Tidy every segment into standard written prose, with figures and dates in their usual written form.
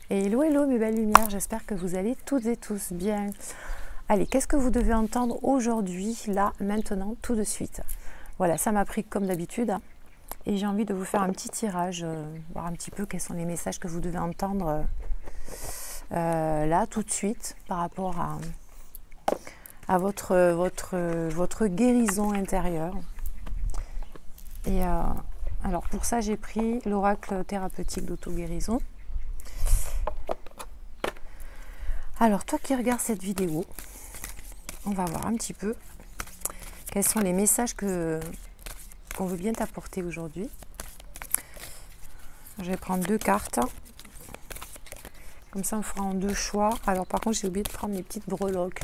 Hello, hello mes belles lumières, j'espère que vous allez toutes et tous bien. Allez, qu'est-ce que vous devez entendre aujourd'hui, là, maintenant, tout de suite? Voilà, ça m'a pris comme d'habitude et j'ai envie de vous faire un petit tirage, voir un petit peu quels sont les messages que vous devez entendre là, tout de suite, par rapport à votre guérison intérieure. Et alors pour ça, j'ai pris l'oracle thérapeutique d'auto-guérison. Alors, toi qui regardes cette vidéo, on va voir un petit peu quels sont les messages qu'on veut bien t'apporter aujourd'hui. Je vais prendre 2 cartes. Comme ça, on fera en 2 choix. Alors, par contre, j'ai oublié de prendre mes petites breloques.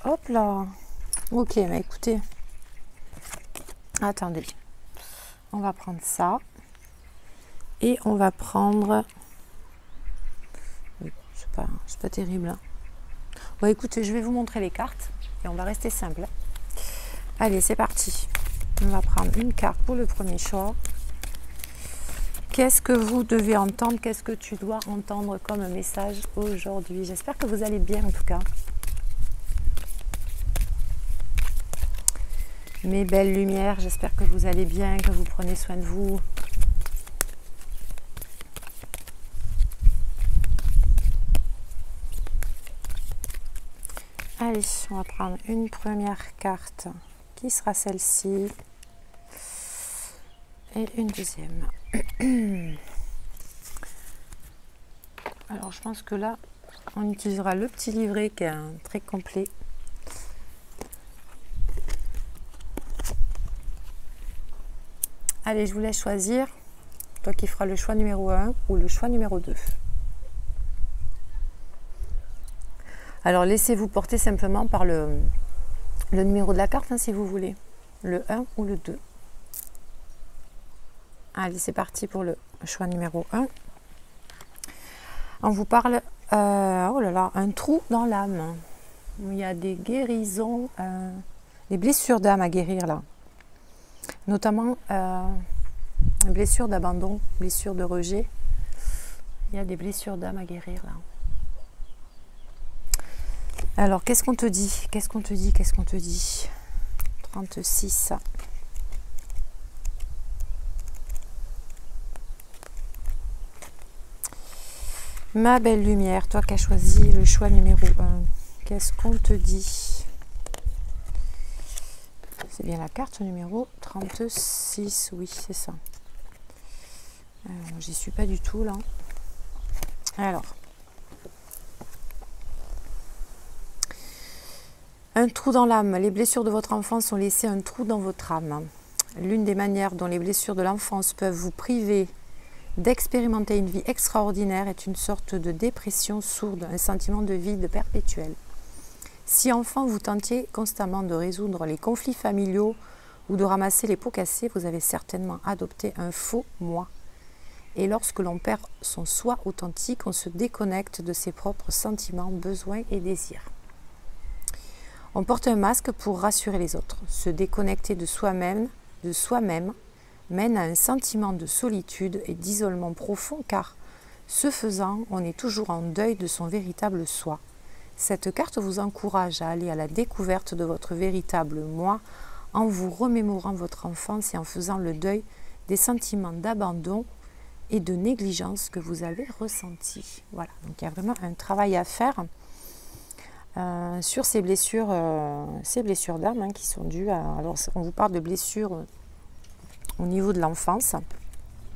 Hop là. Ok, bah écoutez. Attendez. On va prendre ça. Et on va prendre... C'est pas terrible. Hein. Bon, écoutez, je vais vous montrer les cartes. Et on va rester simple. Allez, c'est parti. On va prendre une carte pour le premier choix. Qu'est-ce que vous devez entendre? Qu'est-ce que tu dois entendre comme message aujourd'hui? J'espère que vous allez bien en tout cas. Mes belles lumières, j'espère que vous allez bien, que vous prenez soin de vous. Allez, on va prendre une première carte qui sera celle-ci et une deuxième. Alors je pense que là, on utilisera le petit livret qui est très complet. Allez, je vous laisse choisir, toi qui feras le choix numéro 1 ou le choix numéro 2. Alors, laissez-vous porter simplement par le numéro de la carte, hein, si vous voulez. Le 1 ou le 2. Allez, c'est parti pour le choix numéro 1. On vous parle, oh là là, un trou dans l'âme. Il y a des guérisons, des blessures d'âme à guérir là. Notamment, blessures d'abandon, blessures de rejet. Il y a des blessures d'âme à guérir là. Alors, qu'est-ce qu'on te dit? Qu'est-ce qu'on te dit? Qu'est-ce qu'on te dit? 36. Ma belle lumière, toi qui as choisi le choix numéro 1, qu'est-ce qu'on te dit? C'est bien la carte numéro 36, oui, c'est ça. J'y suis pas du tout là. Alors. Un trou dans l'âme. Les blessures de votre enfance ont laissé un trou dans votre âme. L'une des manières dont les blessures de l'enfance peuvent vous priver d'expérimenter une vie extraordinaire est une sorte de dépression sourde, un sentiment de vide perpétuel. Si enfant vous tentiez constamment de résoudre les conflits familiaux ou de ramasser les pots cassés, vous avez certainement adopté un faux moi. Et lorsque l'on perd son soi authentique, on se déconnecte de ses propres sentiments, besoins et désirs. On porte un masque pour rassurer les autres. Se déconnecter de soi-même mène à un sentiment de solitude et d'isolement profond car, ce faisant, on est toujours en deuil de son véritable soi. Cette carte vous encourage à aller à la découverte de votre véritable moi en vous remémorant votre enfance et en faisant le deuil des sentiments d'abandon et de négligence que vous avez ressentis. Voilà, donc il y a vraiment un travail à faire. Sur ces blessures d'âme hein, qui sont dues à... Alors, on vous parle de blessures au niveau de l'enfance.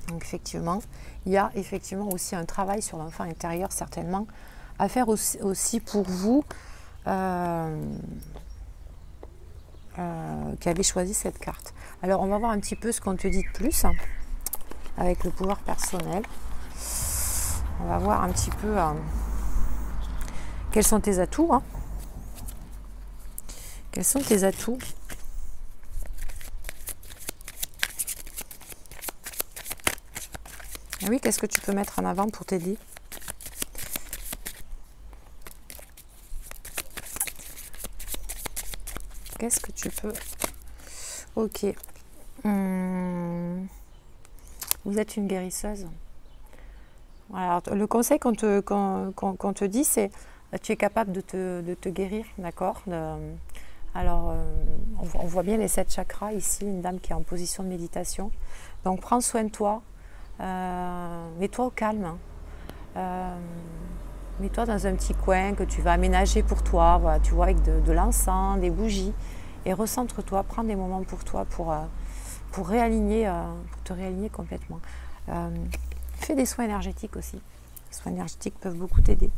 Donc, effectivement, il y a effectivement aussi un travail sur l'enfant intérieur, certainement, à faire aussi pour vous qui avez choisi cette carte. Alors, on va voir un petit peu ce qu'on te dit de plus avec le pouvoir personnel. On va voir un petit peu... quels sont tes atouts hein? Quels sont tes atouts? Ah oui, qu'est-ce que tu peux mettre en avant pour t'aider? Qu'est-ce que tu peux... Ok. Vous êtes une guérisseuse. Alors, le conseil qu'on te dit, c'est tu es capable de te guérir, d'accord. Alors, on voit bien les 7 chakras ici, une dame qui est en position de méditation. Donc, prends soin de toi, mets-toi au calme. Hein. Mets-toi dans un petit coin que tu vas aménager pour toi, voilà, tu vois, avec de l'encens, des bougies, et recentre-toi, prends des moments pour toi pour te réaligner complètement. Fais des soins énergétiques aussi. Les soins énergétiques peuvent beaucoup t'aider.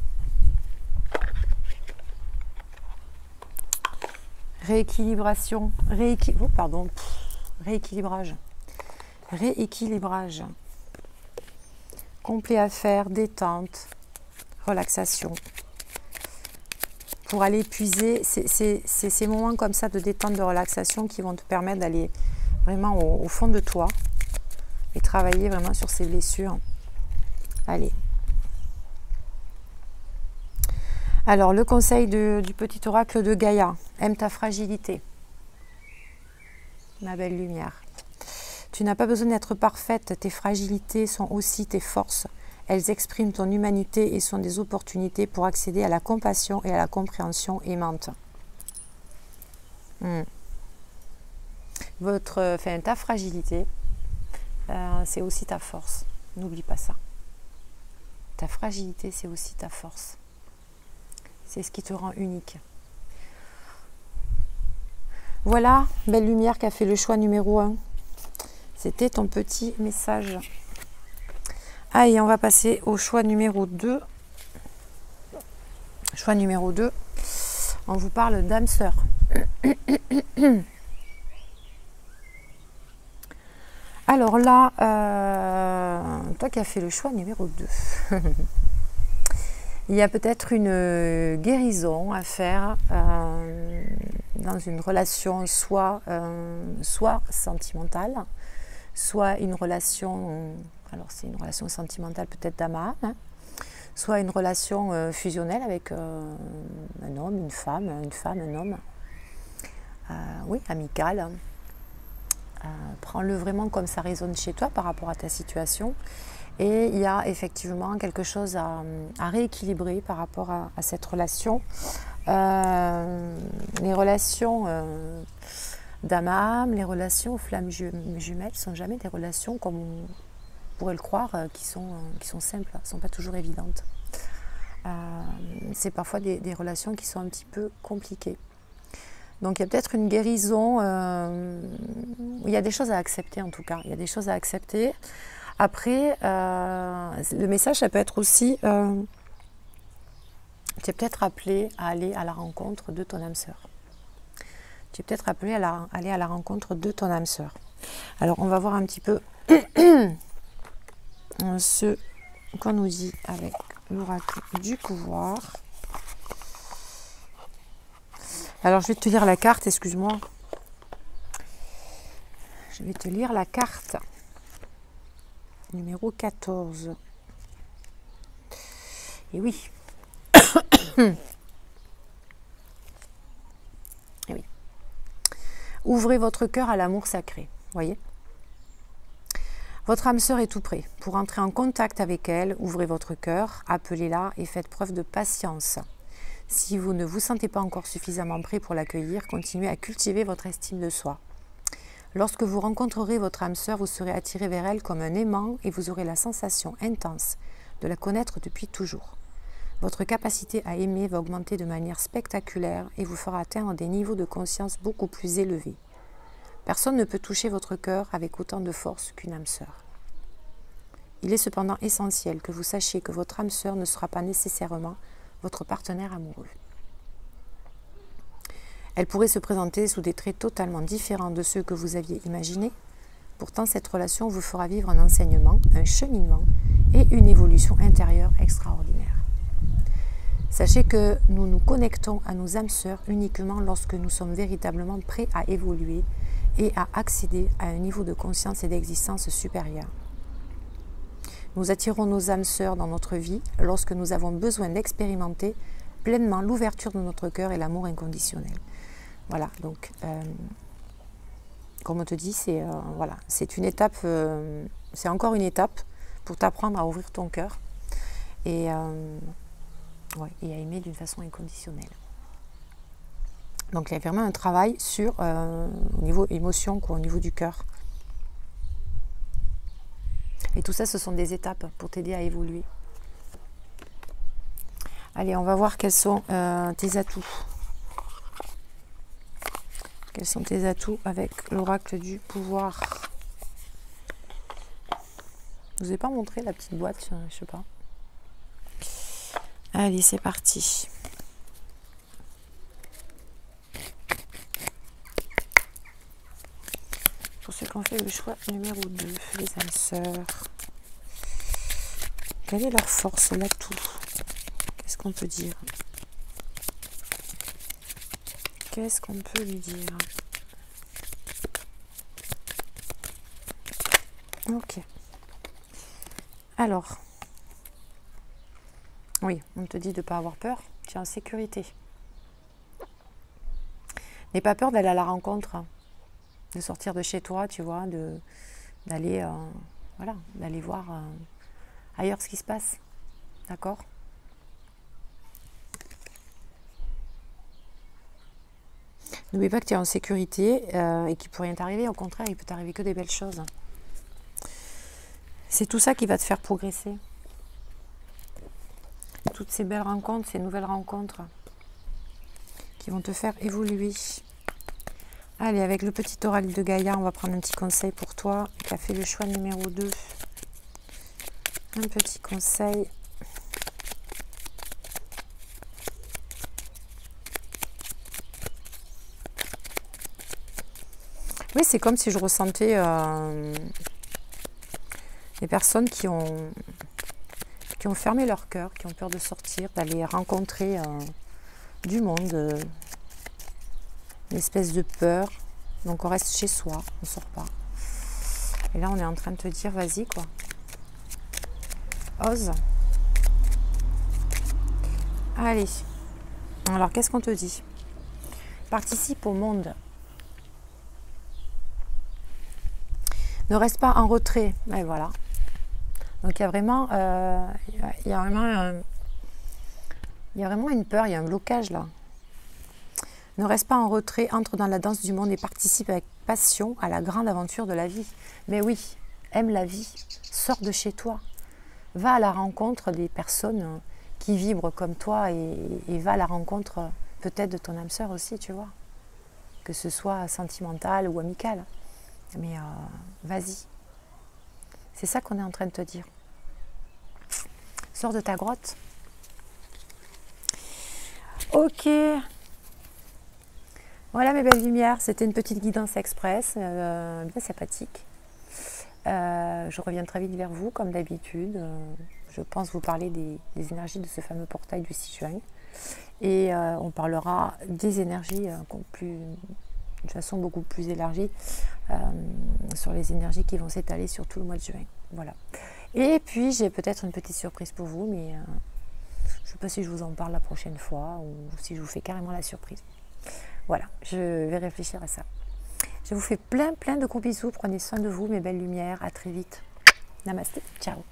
Rééquilibration, rééquilibrage. Rééquilibrage. Complet à faire, détente, relaxation. Pour aller puiser, c'est ces moments comme ça de détente, de relaxation qui vont te permettre d'aller vraiment au fond de toi et travailler vraiment sur ces blessures. Allez. Alors, le conseil du petit oracle de Gaïa, aime ta fragilité, ma belle lumière. Tu n'as pas besoin d'être parfaite, tes fragilités sont aussi tes forces. Elles expriment ton humanité et sont des opportunités pour accéder à la compassion et à la compréhension aimante. Ta fragilité, c'est aussi ta force. N'oublie pas ça. Ta fragilité, c'est aussi ta force. C'est ce qui te rend unique. Voilà, belle lumière qui a fait le choix numéro 1. C'était ton petit message. Allez, on va passer au choix numéro 2. Choix numéro 2, on vous parle d'âme sœur. Alors là, toi qui as fait le choix numéro 2, il y a peut-être une guérison à faire dans une relation soit sentimentale, soit une relation, alors c'est une relation sentimentale peut-être d'âme à âme, hein, soit une relation fusionnelle avec un homme, une femme, un homme, oui, amicale. Prends-le vraiment comme ça résonne chez toi par rapport à ta situation. Et il y a effectivement quelque chose à rééquilibrer par rapport à cette relation. Les relations d'âme à âme, les relations aux flammes jumelles ne sont jamais des relations comme on pourrait le croire, qui sont simples, ne sont pas toujours évidentes. C'est parfois des relations qui sont un petit peu compliquées. Donc il y a peut-être une guérison, il y a des choses à accepter en tout cas, il y a des choses à accepter. Après, le message, ça peut être aussi, tu es peut-être appelé à aller à la rencontre de ton âme sœur. Tu es peut-être appelé à aller à la rencontre de ton âme sœur. Alors, on va voir un petit peu ce qu'on nous dit avec l'oracle du pouvoir. Alors, je vais te lire la carte, excuse-moi. Je vais te lire la carte numéro 14. Et oui. Et oui. Ouvrez votre cœur à l'amour sacré. Voyez ? Votre âme sœur est tout près. Pour entrer en contact avec elle, ouvrez votre cœur, appelez-la et faites preuve de patience. Si vous ne vous sentez pas encore suffisamment prêt pour l'accueillir, continuez à cultiver votre estime de soi. Lorsque vous rencontrerez votre âme sœur, vous serez attiré vers elle comme un aimant et vous aurez la sensation intense de la connaître depuis toujours. Votre capacité à aimer va augmenter de manière spectaculaire et vous fera atteindre des niveaux de conscience beaucoup plus élevés. Personne ne peut toucher votre cœur avec autant de force qu'une âme sœur. Il est cependant essentiel que vous sachiez que votre âme sœur ne sera pas nécessairement votre partenaire amoureux. Elle pourrait se présenter sous des traits totalement différents de ceux que vous aviez imaginés. Pourtant, cette relation vous fera vivre un enseignement, un cheminement et une évolution intérieure extraordinaire. Sachez que nous nous connectons à nos âmes sœurs uniquement lorsque nous sommes véritablement prêts à évoluer et à accéder à un niveau de conscience et d'existence supérieur. Nous attirons nos âmes sœurs dans notre vie lorsque nous avons besoin d'expérimenter pleinement l'ouverture de notre cœur et l'amour inconditionnel. Voilà, donc, comme on te dit, c'est voilà, c'est une étape, c'est encore une étape pour t'apprendre à ouvrir ton cœur et à aimer d'une façon inconditionnelle. Donc il y a vraiment un travail sur au niveau émotion, quoi, au niveau du cœur. Et tout ça, ce sont des étapes pour t'aider à évoluer. Allez, on va voir quels sont tes atouts. Quels sont tes atouts avec l'oracle du pouvoir? Je ne vous ai pas montré la petite boîte, je sais pas. Allez, c'est parti. Pour ceux qui ont fait le choix numéro 2, les âmes sœurs. Quelle est leur force, l'atout? Qu'est-ce qu'on peut dire? Qu'est-ce qu'on peut lui dire? Ok. Alors, oui, on te dit de ne pas avoir peur, tu es en sécurité. N'aie pas peur d'aller à la rencontre, de sortir de chez toi, tu vois, d'aller voilà, d'aller voir ailleurs ce qui se passe. D'accord? N'oublie pas que tu es en sécurité et qu'il ne peut rien t'arriver. Au contraire, il peut t'arriver que des belles choses. C'est tout ça qui va te faire progresser. Toutes ces belles rencontres, ces nouvelles rencontres qui vont te faire évoluer. Allez, avec le petit oracle de Gaïa, on va prendre un petit conseil pour toi qui a fait le choix numéro 2. Un petit conseil. Oui, c'est comme si je ressentais des personnes qui ont fermé leur cœur, qui ont peur de sortir, d'aller rencontrer du monde, une espèce de peur. Donc on reste chez soi, on ne sort pas. Et là, on est en train de te dire, vas-y quoi. Ose. Allez. Alors, qu'est-ce qu'on te dit? Participe au monde. Ne reste pas en retrait. Et voilà. Donc il y a vraiment, une peur, il y a un blocage là. Ne reste pas en retrait, entre dans la danse du monde et participe avec passion à la grande aventure de la vie. Mais oui, aime la vie, sors de chez toi, va à la rencontre des personnes qui vibrent comme toi et va à la rencontre peut-être de ton âme sœur aussi, tu vois. Que ce soit sentimental ou amical. Mais vas-y. C'est ça qu'on est en train de te dire. Sors de ta grotte. Ok. Voilà mes belles lumières. C'était une petite guidance express, bien sympathique. Je reviens très vite vers vous, comme d'habitude. Je pense vous parler des énergies de ce fameux portail du 6 juin. Et on parlera des énergies de façon beaucoup plus élargie sur les énergies qui vont s'étaler sur tout le mois de juin. Voilà. Et puis j'ai peut-être une petite surprise pour vous, mais je ne sais pas si je vous en parle la prochaine fois ou si je vous fais carrément la surprise. Voilà, je vais réfléchir à ça. Je vous fais plein de gros bisous. Prenez soin de vous, mes belles lumières. À très vite. Namasté. Ciao.